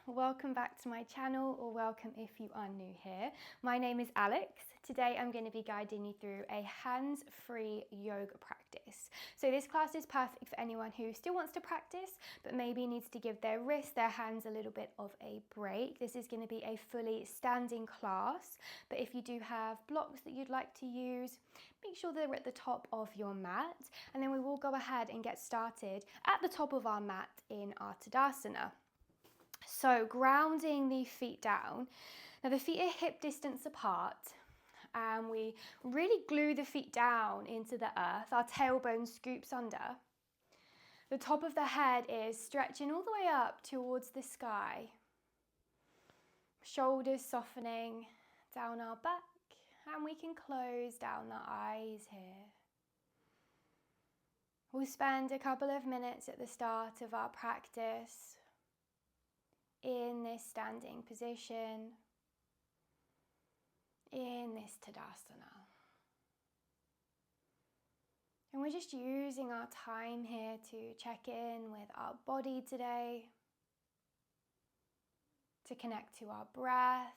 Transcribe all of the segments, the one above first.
welcome back to my channel, or welcome if you are new here. My name is Alex. Today I'm going to be guiding you through a hands-free yoga practice. So this class is perfect for anyone who still wants to practice but maybe needs to give their wrists, their hands a little bit of a break. This is going to be a fully standing class, but if you do have blocks that you'd like to use, make sure they're at the top of your mat, and then we will go ahead and get started at the top of our mat in our Tadasana. So grounding the feet down. Now the feet are hip distance apart, and we really glue the feet down into the earth. Our tailbone scoops under. The top of the head is stretching all the way up towards the sky. Shoulders softening down our back, and we can close down the eyes here. We'll spend a couple of minutes at the start of our practice in this standing position, in this Tadasana. And we're just using our time here to check in with our body today, to connect to our breath,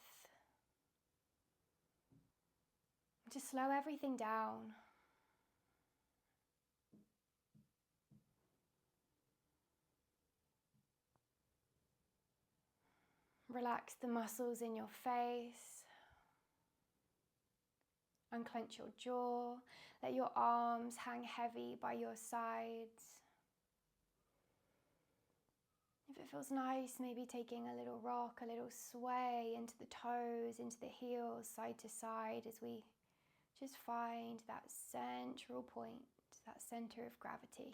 to slow everything down. Relax the muscles in your face. Unclench your jaw. Let your arms hang heavy by your sides. If it feels nice, maybe taking a little rock, a little sway into the toes, into the heels, side to side, as we just find that central point, that center of gravity.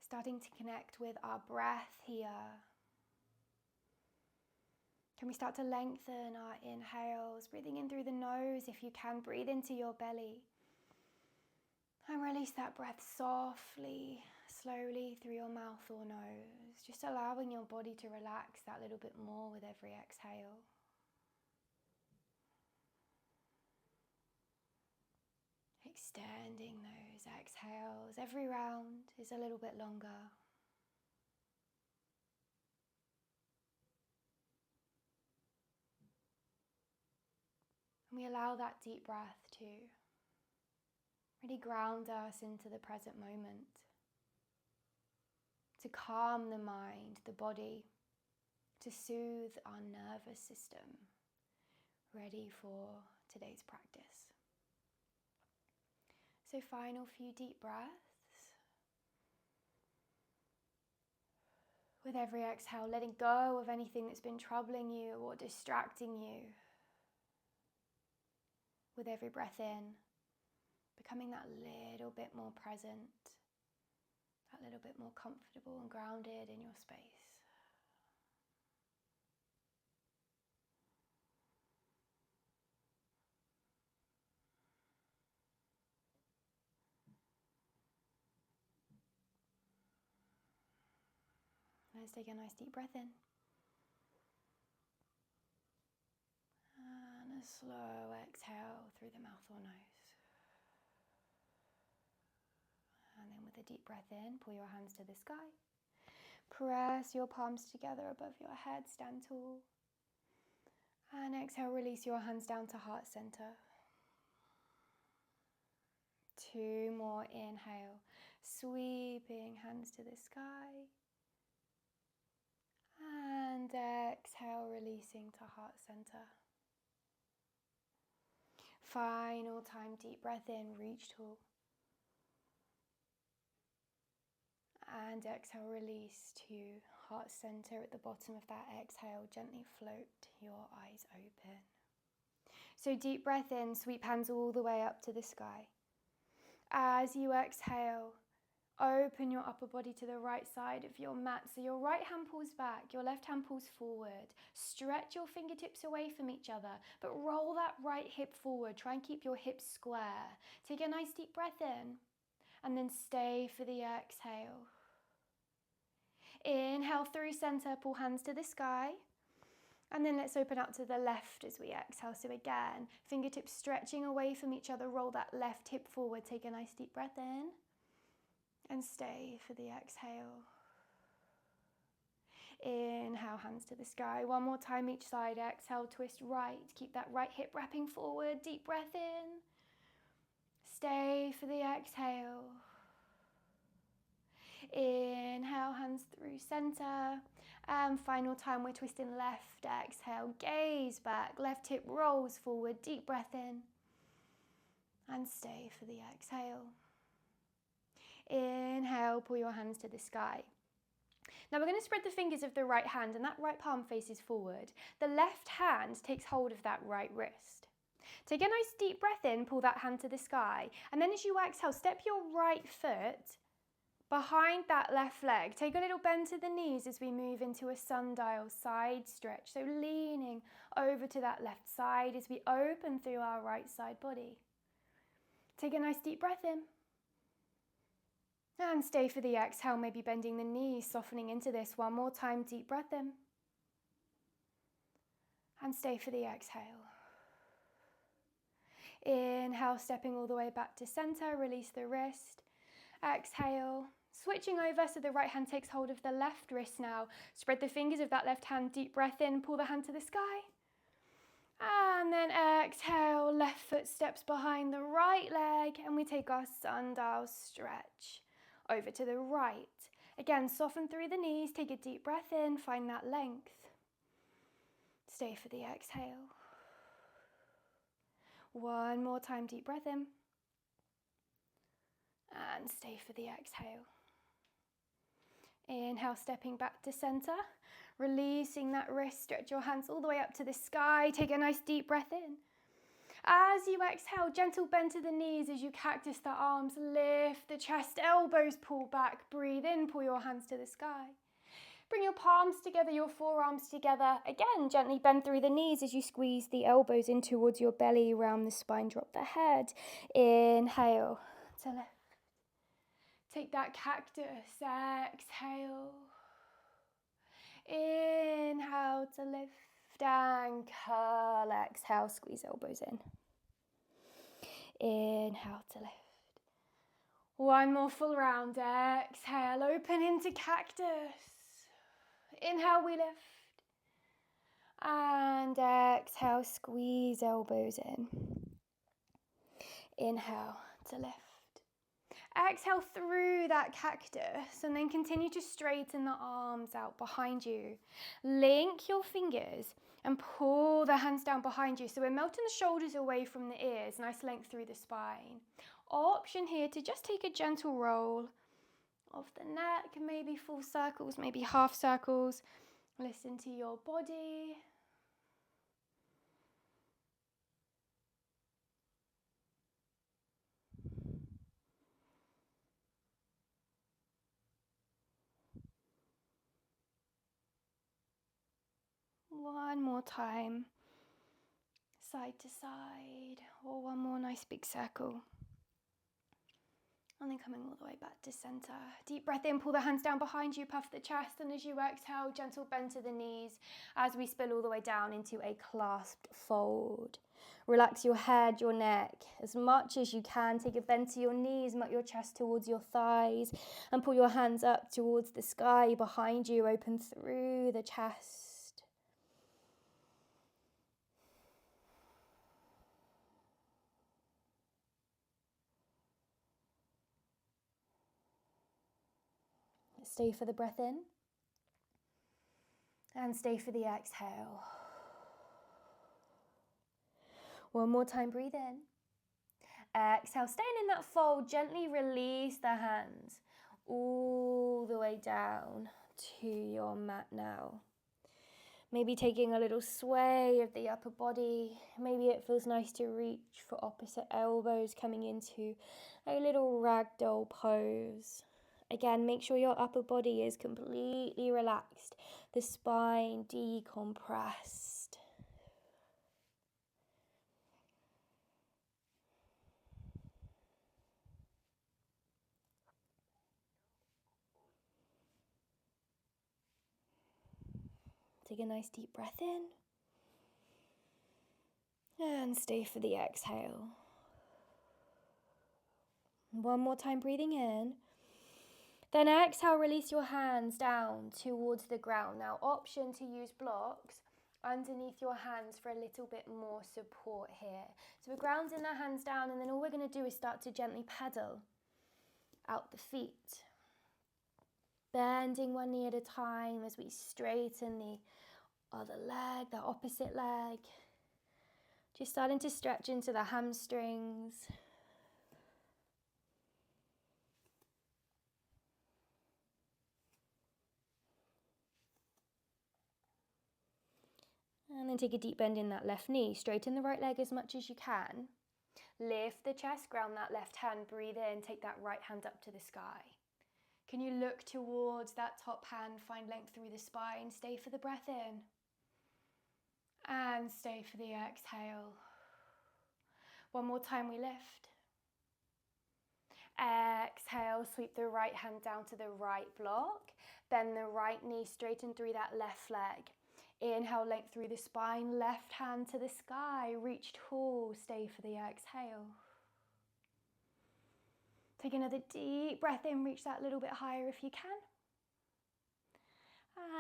Starting to connect with our breath here. Can we start to lengthen our inhales, breathing in through the nose if you can, breathe into your belly. And release that breath softly, slowly through your mouth or nose, just allowing your body to relax that little bit more with every exhale. Extending those exhales. Every round is a little bit longer. And we allow that deep breath to really ground us into the present moment, to calm the mind, the body, to soothe our nervous system, ready for today's practice. So final few deep breaths. With every exhale, letting go of anything that's been troubling you or distracting you. With every breath in, becoming that little bit more present, that little bit more comfortable and grounded in your space. Let's take a nice deep breath in. And a slow exhale through the mouth or nose. And then with a deep breath in, pull your hands to the sky. Press your palms together above your head, stand tall. And exhale, release your hands down to heart center. 2 more, inhale, sweeping hands to the sky. And exhale, releasing to heart center. Final time, deep breath in, reach tall. And exhale, release to heart center. At the bottom of that exhale, gently float your eyes open. So deep breath in, sweep hands all the way up to the sky. As you exhale, open your upper body to the right side of your mat. So your right hand pulls back, your left hand pulls forward. Stretch your fingertips away from each other, but roll that right hip forward. Try and keep your hips square. Take a nice deep breath in, and then stay for the exhale. Inhale through center, pull hands to the sky. And then let's open out to the left as we exhale. So again, fingertips stretching away from each other. Roll that left hip forward. Take a nice deep breath in. And stay for the exhale. Inhale, hands to the sky. One more time each side. Exhale, twist right. Keep that right hip wrapping forward. Deep breath in. Stay for the exhale. Inhale, hands through center. And final time, we're twisting left. Exhale, gaze back. Left hip rolls forward. Deep breath in. And stay for the exhale. Inhale, pull your hands to the sky. Now we're going to spread the fingers of the right hand and that right palm faces forward. The left hand takes hold of that right wrist. Take a nice deep breath in, pull that hand to the sky. And then as you exhale, step your right foot behind that left leg. Take a little bend to the knees as we move into a sundial side stretch. So leaning over to that left side as we open through our right side body. Take a nice deep breath in. And stay for the exhale, maybe bending the knees, softening into this. One more time, deep breath in. And stay for the exhale. Inhale, stepping all the way back to center, release the wrist. Exhale, switching over so the right hand takes hold of the left wrist now. Spread the fingers of that left hand, deep breath in, pull the hand to the sky. And then exhale, left foot steps behind the right leg and we take our sundial stretch. Over to the right. Again, soften through the knees, take a deep breath in, find that length. Stay for the exhale. One more time, deep breath in. And stay for the exhale. Inhale, stepping back to center. Releasing that wrist, stretch your hands all the way up to the sky. Take a nice deep breath in. As you exhale, gentle bend to the knees as you cactus the arms, lift the chest, elbows pull back, breathe in, pull your hands to the sky. Bring your palms together, your forearms together. Again, gently bend through the knees as you squeeze the elbows in towards your belly, round the spine, drop the head. Inhale to lift. Take that cactus, exhale. Inhale to lift. And curl, exhale, squeeze elbows in. Inhale to lift. One more full round, exhale, open into cactus. Inhale, we lift. And exhale, squeeze elbows in. Inhale to lift. Exhale through that cactus and then continue to straighten the arms out behind you. Link your fingers and pull the hands down behind you. So we're melting the shoulders away from the ears, nice length through the spine. Option here to just take a gentle roll of the neck, maybe full circles, maybe half circles. Listen to your body. One more time, side to side, or one more nice big circle. And then coming all the way back to center. Deep breath in, pull the hands down behind you, puff the chest, and as you exhale, gentle bend to the knees as we spill all the way down into a clasped fold. Relax your head, your neck, as much as you can. Take a bend to your knees, melt your chest towards your thighs, and pull your hands up towards the sky behind you, open through the chest. Stay for the breath in and stay for the exhale. One more time, breathe in. Exhale, staying in that fold, gently release the hands all the way down to your mat now. Maybe taking a little sway of the upper body. Maybe it feels nice to reach for opposite elbows, coming into a little ragdoll pose. Again, make sure your upper body is completely relaxed, the spine decompressed. Take a nice deep breath in And stay for the exhale. One more time, breathing in. Then exhale, release your hands down towards the ground. Now, option to use blocks underneath your hands for a little bit more support here. So we're grounding the hands down, and then all we're going to do is start to gently pedal out the feet. Bending one knee at a time as we straighten the other leg, the opposite leg. Just starting to stretch into the hamstrings. And then take a deep bend in that left knee. Straighten the right leg as much as you can. Lift the chest, ground that left hand, breathe in, take that right hand up to the sky. Can you look towards that top hand, find length through the spine, stay for the breath in. And stay for the exhale. One more time, we lift. Exhale, sweep the right hand down to the right block. Bend the right knee, straighten through that left leg. Inhale, length through the spine, left hand to the sky, reach tall, stay for the exhale. Take another deep breath in, reach that little bit higher if you can.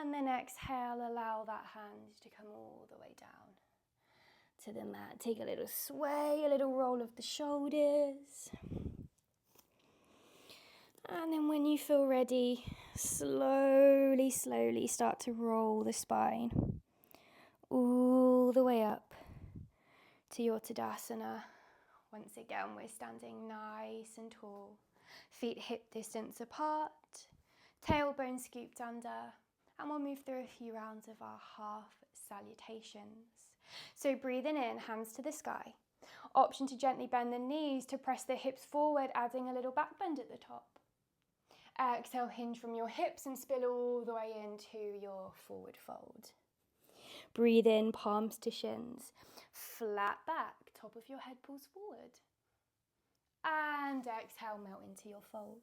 And then exhale, allow that hand to come all the way down to the mat. Take a little sway, a little roll of the shoulders. And then when you feel ready, slowly, slowly start to roll the spine all the way up to your Tadasana. Once again, we're standing nice and tall, feet hip distance apart, tailbone scooped under, and we'll move through a few rounds of our half salutations. So breathing in, hands to the sky. Option to gently bend the knees to press the hips forward, adding a little back bend at the top. Exhale, hinge from your hips and spill all the way into your forward fold. Breathe in, palms to shins. Flat back, top of your head pulls forward. And exhale, melt into your fold.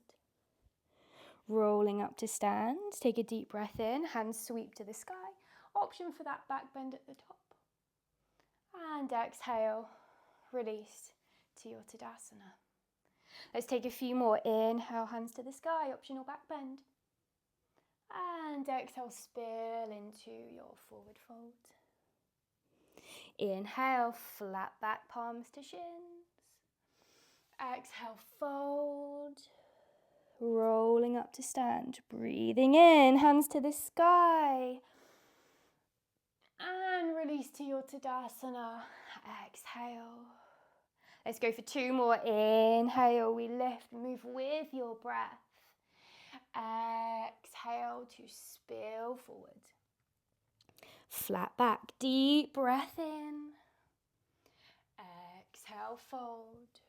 Rolling up to stand. Take a deep breath in, hands sweep to the sky. Option for that back bend at the top. And exhale, release to your Tadasana. Let's take a few more. Inhale, hands to the sky, optional back bend. And exhale, spill into your forward fold. Inhale, flat back, palms to shins. Exhale, fold. Rolling up to stand. Breathing in, hands to the sky. And release to your Tadasana. Exhale. Let's go for two more. Inhale, we lift, move with your breath. Exhale to spill forward. Flat back, deep breath in. Exhale, fold.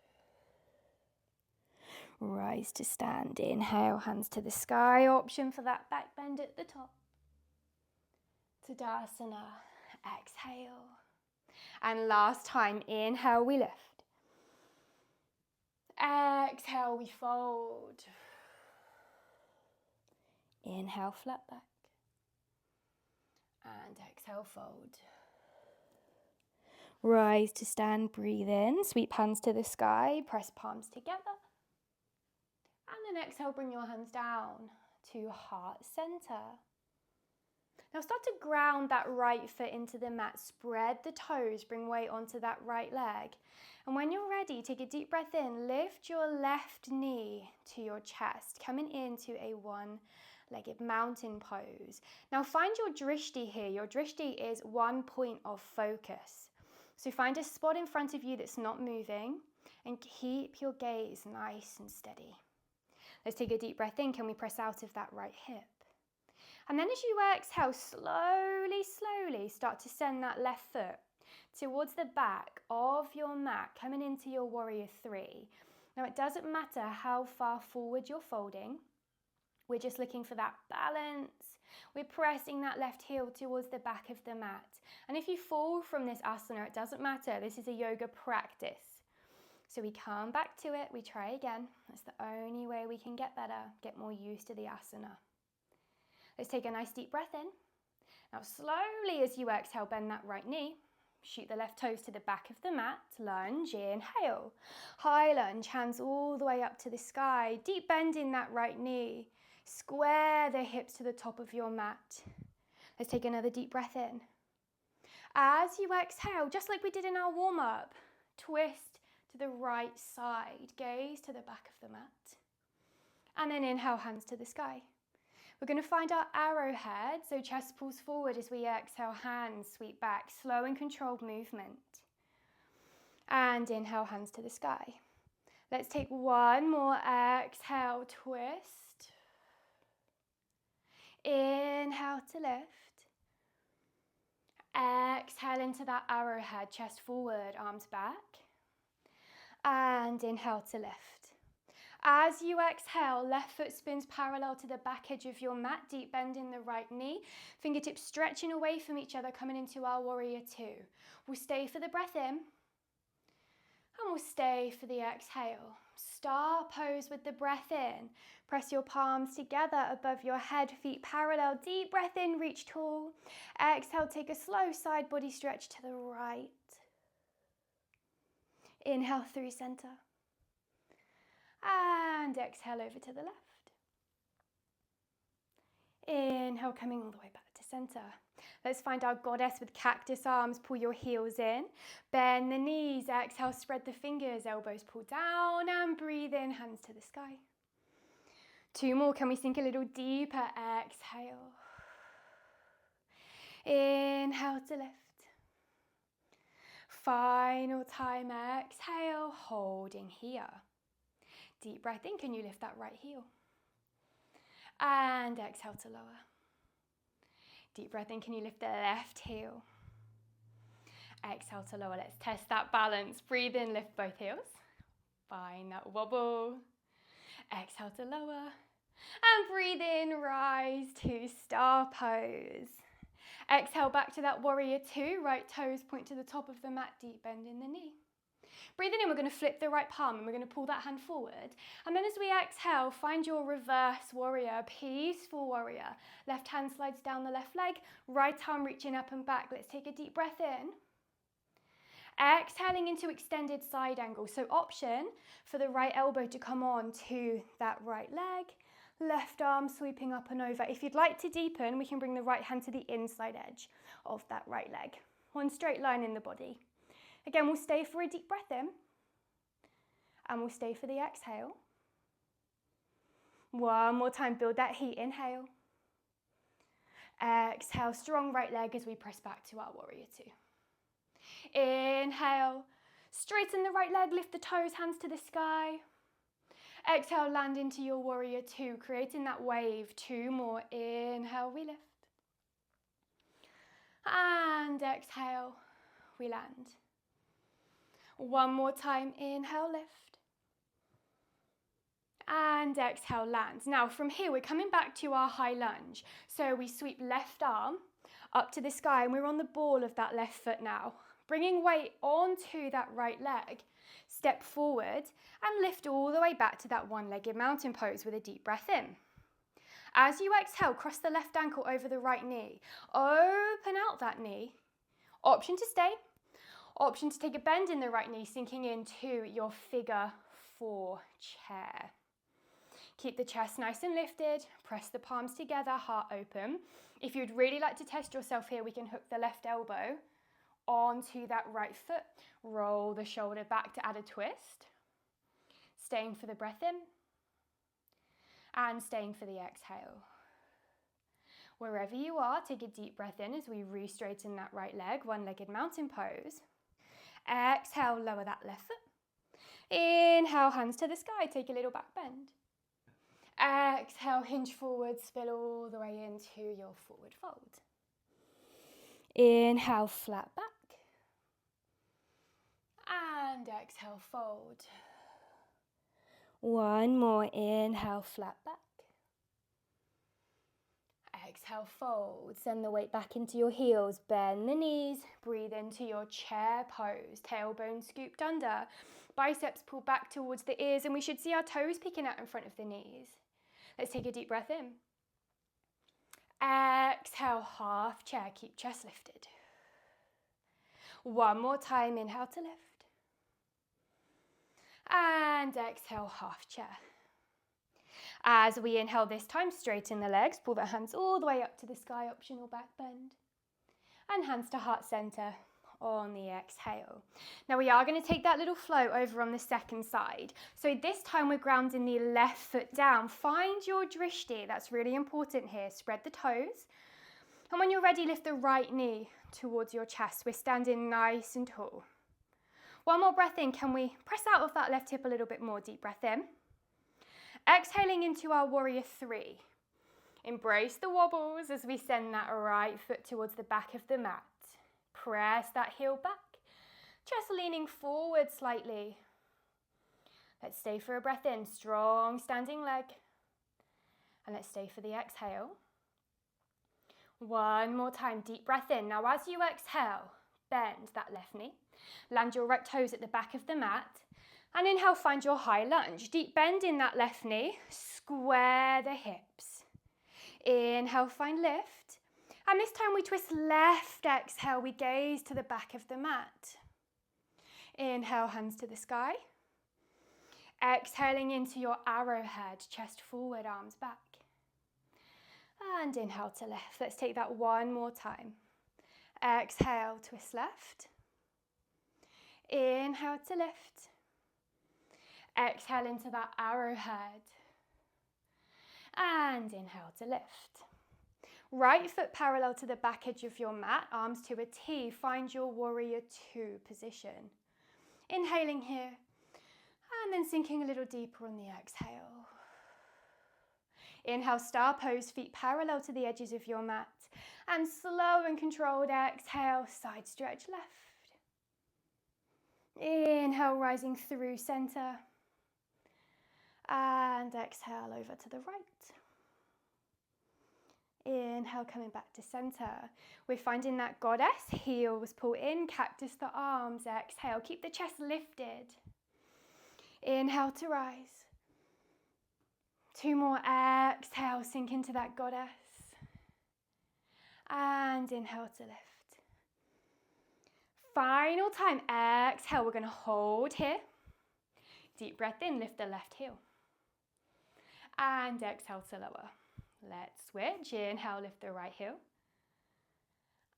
Rise to stand. Inhale, hands to the sky. Option for that back bend at the top. Tadasana. Exhale. And last time, inhale, we lift. Exhale, we fold. Inhale, flat back. And exhale, fold. Rise to stand, breathe in, sweep hands to the sky, press palms together. And then exhale, bring your hands down to heart center. Now start to ground that right foot into the mat, spread the toes, bring weight onto that right leg. And when you're ready, take a deep breath in, lift your left knee to your chest, coming into a one-legged mountain pose. Now find your drishti here. Your drishti is one point of focus. So find a spot in front of you that's not moving and keep your gaze nice and steady. Let's take a deep breath in. Can we press out of that right hip? And then as you exhale, slowly, slowly start to send that left foot towards the back of your mat, coming into your warrior three. Now it doesn't matter how far forward you're folding. We're just looking for that balance. We're pressing that left heel towards the back of the mat. And if you fall from this asana, it doesn't matter. This is a yoga practice. So we come back to it, we try again. That's the only way we can get better, get more used to the asana. Let's take a nice deep breath in. Now slowly as you exhale, bend that right knee. Shoot the left toes to the back of the mat, lunge, inhale. High lunge, hands all the way up to the sky. Deep bend in that right knee. Square the hips to the top of your mat. Let's take another deep breath in. As you exhale, just like we did in our warm-up, twist to the right side, gaze to the back of the mat. And then inhale, hands to the sky. We're going to find our arrowhead, so chest pulls forward as we exhale, hands sweep back, slow and controlled movement. And inhale, hands to the sky. Let's take one more exhale, twist. Inhale to lift. Exhale into that arrowhead, chest forward, arms back. And inhale to lift. As you exhale, left foot spins parallel to the back edge of your mat, deep bend in the right knee, fingertips stretching away from each other, coming into our warrior two. We'll stay for the breath in, and we'll stay for the exhale. Star pose with the breath in. Press your palms together above your head, feet parallel. Deep breath in, reach tall. Exhale, take a slow side body stretch to the right. Inhale through center. And exhale over to the left. Inhale, coming all the way back to center. Let's find our goddess with cactus arms. Pull your heels in. Bend the knees. Exhale, spread the fingers. Elbows pull down and breathe in. Hands to the sky. Two more. Can we sink a little deeper? Exhale. Inhale to lift. Final time. Exhale, holding here. Deep breath in, can you lift that right heel? And exhale to lower. Deep breath in, can you lift the left heel? Exhale to lower. Let's test that balance. Breathe in, lift both heels. Find that wobble. Exhale to lower. And breathe in, rise to star pose. Exhale back to that warrior two. Right toes point to the top of the mat, deep bend in the knee. Breathing in, we're going to flip the right palm and we're going to pull that hand forward. And then as we exhale, find your reverse warrior, peaceful warrior. Left hand slides down the left leg, right arm reaching up and back. Let's take a deep breath in. Exhaling into extended side angle. So option for the right elbow to come on to that right leg. Left arm sweeping up and over. If you'd like to deepen, we can bring the right hand to the inside edge of that right leg. One straight line in the body. Again, we'll stay for a deep breath in, and we'll stay for the exhale. One more time, build that heat, inhale. Exhale, strong right leg as we press back to our warrior two. Inhale, straighten the right leg, lift the toes, hands to the sky. Exhale, land into your warrior two, creating that wave. Two more, inhale, we lift. And exhale, we land. One more time, inhale, lift. And exhale, land. Now from here, we're coming back to our high lunge. So we sweep left arm up to the sky and we're on the ball of that left foot now. Bringing weight onto that right leg. Step forward and lift all the way back to that one-legged mountain pose with a deep breath in. As you exhale, cross the left ankle over the right knee. Open out that knee. Option to stay. Option to take a bend in the right knee, sinking into your figure four chair. Keep the chest nice and lifted. Press the palms together, heart open. If you'd really like to test yourself here, we can hook the left elbow onto that right foot. Roll the shoulder back to add a twist. Staying for the breath in. And staying for the exhale. Wherever you are, take a deep breath in as we re-straighten that right leg, one-legged mountain pose. Exhale, lower that left foot. Inhale, hands to the sky, take a little back bend. Exhale, hinge forward, spill all the way into your forward fold. Inhale, flat back. And exhale, fold. One more, inhale, flat back. Exhale, fold. Send the weight back into your heels. Bend the knees. Breathe into your chair pose. Tailbone scooped under. Biceps pull back towards the ears, and we should see our toes peeking out in front of the knees. Let's take a deep breath in. Exhale, half chair. Keep chest lifted. One more time, inhale to lift. And exhale, half chair. As we inhale this time, straighten the legs, pull the hands all the way up to the sky, optional back bend. And hands to heart center on the exhale. Now we are going to take that little flow over on the second side. So this time we're grounding the left foot down. Find your drishti, that's really important here. Spread the toes. And when you're ready, lift the right knee towards your chest. We're standing nice and tall. One more breath in. Can we press out of that left hip a little bit more? Deep breath in. Exhaling into our warrior three. Embrace the wobbles as we send that right foot towards the back of the mat. Press that heel back, just leaning forward slightly. Let's stay for a breath in, strong standing leg. And let's stay for the exhale. One more time, deep breath in. Now as you exhale, bend that left knee. Land your right toes at the back of the mat. And inhale, find your high lunge. Deep bend in that left knee, square the hips. Inhale, find lift. And this time we twist left, exhale, we gaze to the back of the mat. Inhale, hands to the sky. Exhaling into your arrowhead, chest forward, arms back. And inhale to left. Let's take that one more time. Exhale, twist left. Inhale to lift. Exhale into that arrowhead. And inhale to lift. Right foot parallel to the back edge of your mat, arms to a T. Find your warrior two position. Inhaling here, and then sinking a little deeper on the exhale. Inhale, star pose, feet parallel to the edges of your mat. And slow and controlled exhale, side stretch left. Inhale, rising through center. And exhale over to the right. Inhale, coming back to center. We're finding that goddess, heels pull in, cactus the arms, exhale. Keep the chest lifted. Inhale to rise. Two more, exhale, sink into that goddess. And inhale to lift. Final time, exhale, we're going to hold here. Deep breath in, lift the left heel. And exhale to lower. Let's switch. Inhale, lift the right heel.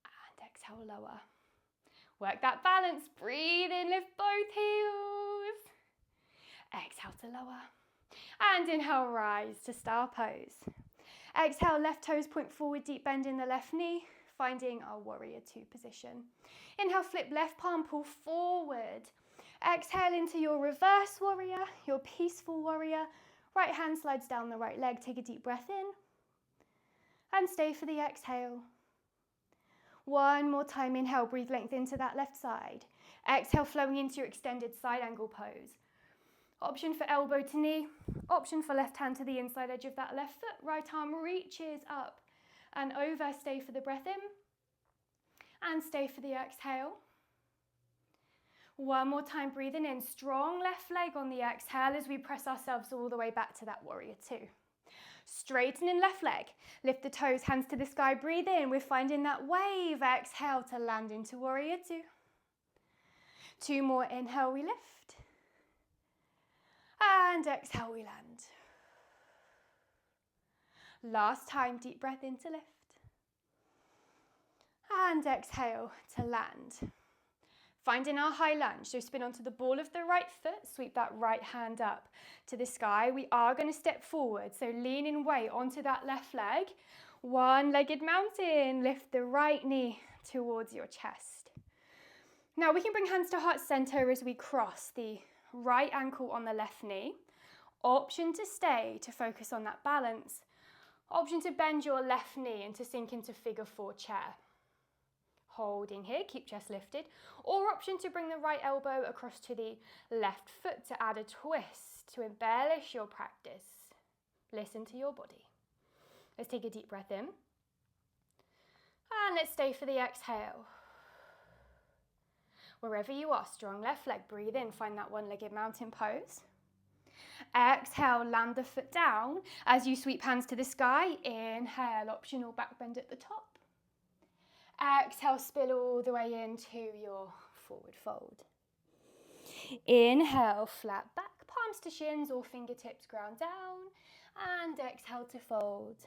And exhale, lower. Work that balance. Breathe in, lift both heels. Exhale to lower. And inhale, rise to star pose. Exhale, left toes point forward, deep bend in the left knee, finding our warrior two position. Inhale, flip left palm, pull forward. Exhale into your reverse warrior, your peaceful warrior. Right hand slides down the right leg. Take a deep breath in. And stay for the exhale. One more time, inhale, breathe length into that left side. Exhale, flowing into your extended side angle pose. Option for elbow to knee, option for left hand to the inside edge of that left foot. Right arm reaches up and over. Stay for the breath in and stay for the exhale. One more time, breathing in, strong left leg on the exhale as we press ourselves all the way back to that warrior two. Straightening left leg, lift the toes, hands to the sky, breathe in. We're finding that wave, exhale to land into warrior two. Two more, inhale, we lift. And exhale, we land. Last time, deep breath in to lift. And exhale to land. Finding our high lunge, so spin onto the ball of the right foot, sweep that right hand up to the sky. We are going to step forward, so leaning weight onto that left leg. One-legged mountain, lift the right knee towards your chest. Now we can bring hands to heart center as we cross the right ankle on the left knee. Option to stay, to focus on that balance. Option to bend your left knee and to sink into figure four chair. Holding here, keep chest lifted. Or option to bring the right elbow across to the left foot to add a twist, to embellish your practice. Listen to your body. Let's take a deep breath in. And let's stay for the exhale. Wherever you are, strong left leg, breathe in, find that one-legged mountain pose. Exhale, land the foot down as you sweep hands to the sky. Inhale, optional back bend at the top. Exhale, spill all the way into your forward fold. Inhale, flat back, palms to shins or fingertips ground down. And exhale to fold.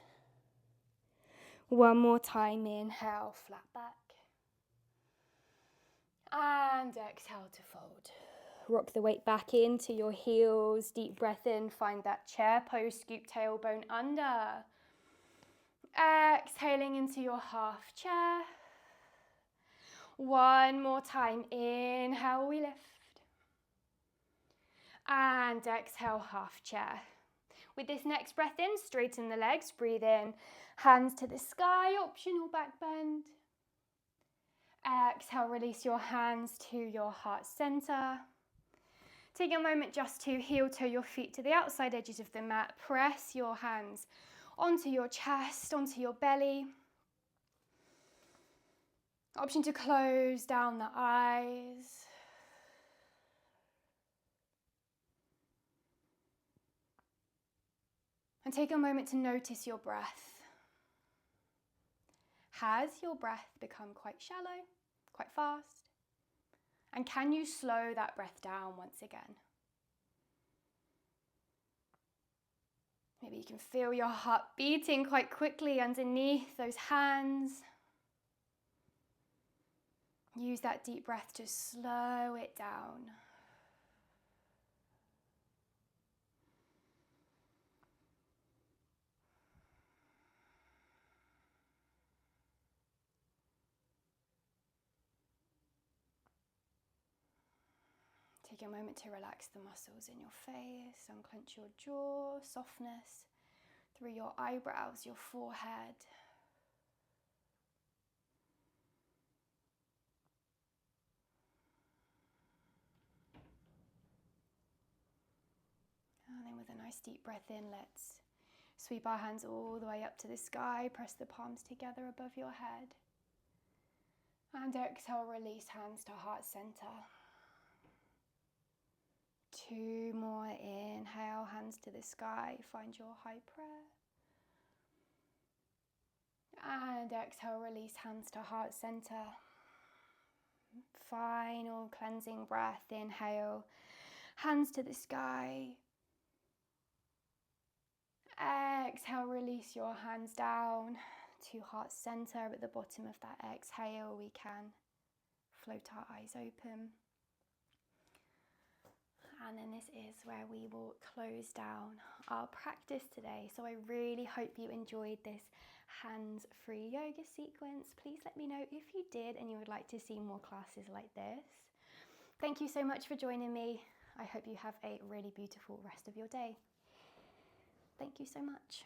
One more time, inhale, flat back. And exhale to fold. Rock the weight back into your heels, deep breath in, find that chair pose, scoop tailbone under. Exhaling into your half chair. One more time, inhale, we lift. And exhale, half chair. With this next breath in, straighten the legs, breathe in, hands to the sky, optional back bend. Exhale, release your hands to your heart center. Take a moment just to heel toe your feet to the outside edges of the mat. Press your hands onto your chest, onto your belly. Option to close down the eyes. And take a moment to notice your breath. Has your breath become quite shallow, quite fast? And can you slow that breath down once again? Maybe you can feel your heart beating quite quickly underneath those hands. Use that deep breath to slow it down. Take a moment to relax the muscles in your face, unclench your jaw, softness through your eyebrows, your forehead. And then with a nice deep breath in, let's sweep our hands all the way up to the sky, press the palms together above your head. And exhale, release hands to heart center. 2 more, inhale, hands to the sky, find your high prayer. And exhale, release hands to heart center. Final cleansing breath, inhale, hands to the sky. Exhale, release your hands down to heart center. At the bottom of that exhale, we can float our eyes open. And then this is where we will close down our practice today. So I really hope you enjoyed this hands-free yoga sequence. Please let me know if you did and you would like to see more classes like this. Thank you so much for joining me. I hope you have a really beautiful rest of your day. Thank you so much.